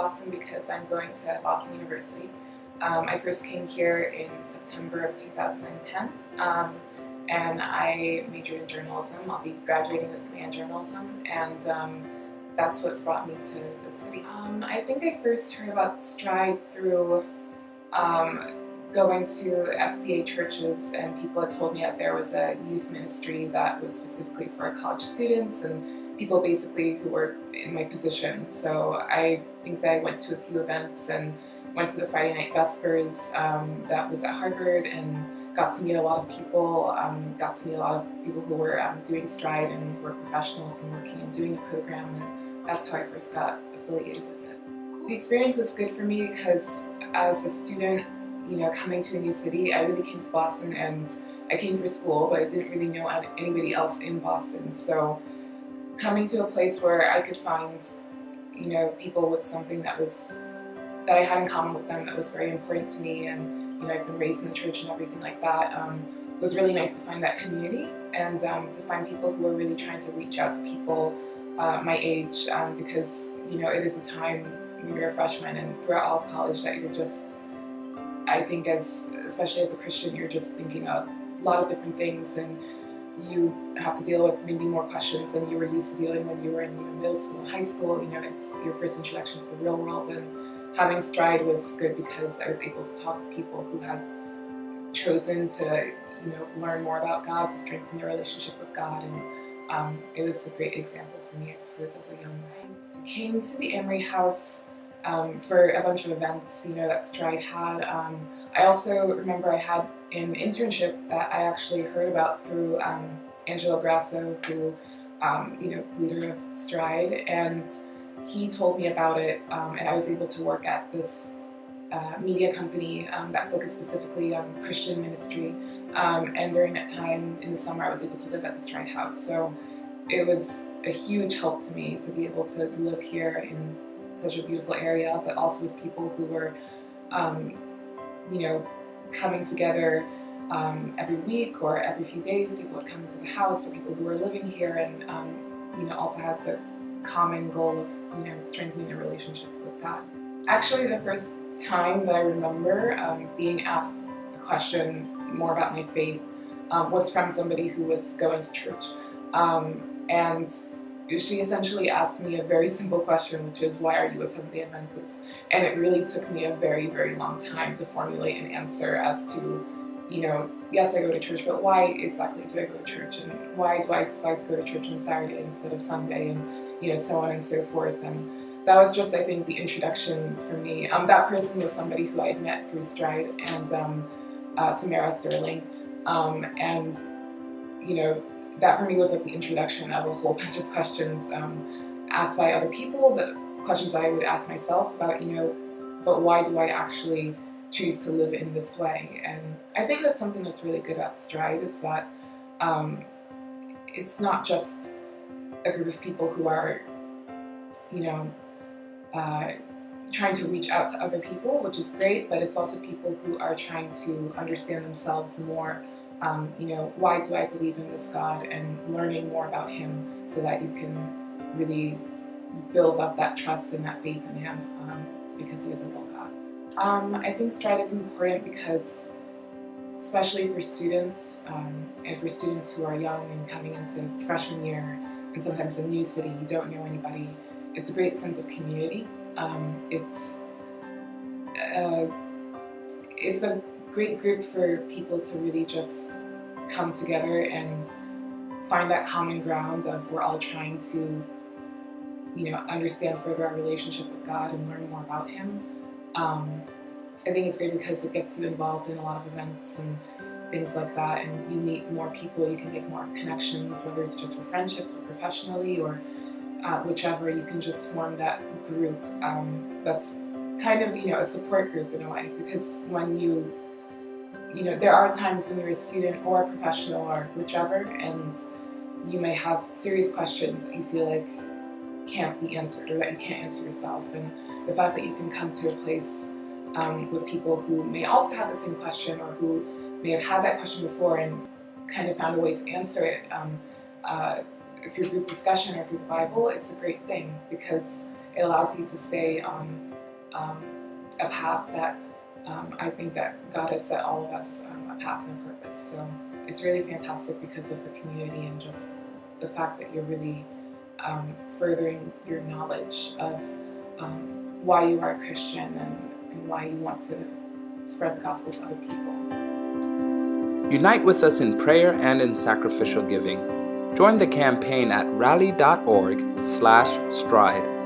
Boston because I'm going to Boston University. I first came here in September of 2010, and I majored in journalism. I'll be graduating this May in journalism, and that's what brought me to the city. I think I first heard about Stride through going to SDA churches, and people had told me that there was a youth ministry that was specifically for college students and people basically who were in my position. So I think that I went to a few events and went to the Friday Night Vespers that was at Harvard, and got to meet a lot of people, got to meet a lot of people who were doing Stride and were professionals and working and doing the program, and that's how I first got affiliated with it. The experience was good for me because as a student, coming to a new city, I really came to Boston and I came for school, but I didn't really know anybody else in Boston. So coming to a place where I could find, people with something that I had in common with them that was very important to me, and I've been raised in the church and everything like that, was really nice to find that community and to find people who are really trying to reach out to people my age, because it is a time when you're a freshman and throughout all of college that you're just, I think especially as a Christian, you're just thinking a lot of different things, and you have to deal with maybe more questions than you were used to dealing when you were in middle school and high school. It's your first introduction to the real world, and having Stride was good because I was able to talk with people who had chosen to learn more about God, to strengthen their relationship with God, and it was a great example for me, I suppose, as a young man. I came to the Amory House for a bunch of events, that Stride had. I also remember I had an internship that I actually heard about through Angelo Grasso, who, leader of Stride, and he told me about it, and I was able to work at this media company that focused specifically on Christian ministry, and during that time in the summer I was able to live at the Stride House. So it was a huge help to me to be able to live here in such a beautiful area, but also with people who were, coming together every week or every few days. People would come into the house, or people who were living here, and also had the common goal of strengthening their relationship with God. Actually, the first time that I remember being asked a question more about my faith was from somebody who was going to church, and she essentially asked me a very simple question, which is, why are you a Seventh-day Adventist? And it really took me a very, very long time to formulate an answer as to, yes, I go to church, but why exactly do I go to church? And why do I decide to go to church on Saturday instead of Sunday? And, so on and so forth. And that was just, I think, the introduction for me. That person was somebody who I had met through Stride, and Samara Sterling. And, that for me was like the introduction of a whole bunch of questions asked by other people, the questions that I would ask myself about, but why do I actually choose to live in this way? And I think that's something that's really good about Stride, is that it's not just a group of people who are, trying to reach out to other people, which is great, but it's also people who are trying to understand themselves more. Why do I believe in this God, and learning more about Him so that you can really build up that trust and that faith in Him, because He is a real God. I think Stride is important because, especially for students, and for students who are young and coming into freshman year, and sometimes a new city, you don't know anybody, it's a great sense of community. It's a great group for people to really just come together and find that common ground of, we're all trying to, understand further our relationship with God and learn more about Him. I think it's great because it gets you involved in a lot of events and things like that, and you meet more people, you can make more connections, whether it's just for friendships or professionally or whichever. You can just form that group that's kind of, a support group in a way, because when there are times when you're a student or a professional or whichever, and you may have serious questions that you feel like can't be answered, or that you can't answer yourself. And the fact that you can come to a place with people who may also have the same question, or who may have had that question before and kind of found a way to answer it through group discussion or through the Bible, it's a great thing, because it allows you to stay on a path that I think that God has set all of us a path and a purpose. So it's really fantastic because of the community and just the fact that you're really furthering your knowledge of why you are a Christian and why you want to spread the gospel to other people. Unite with us in prayer and in sacrificial giving. Join the campaign at rally.org/stride.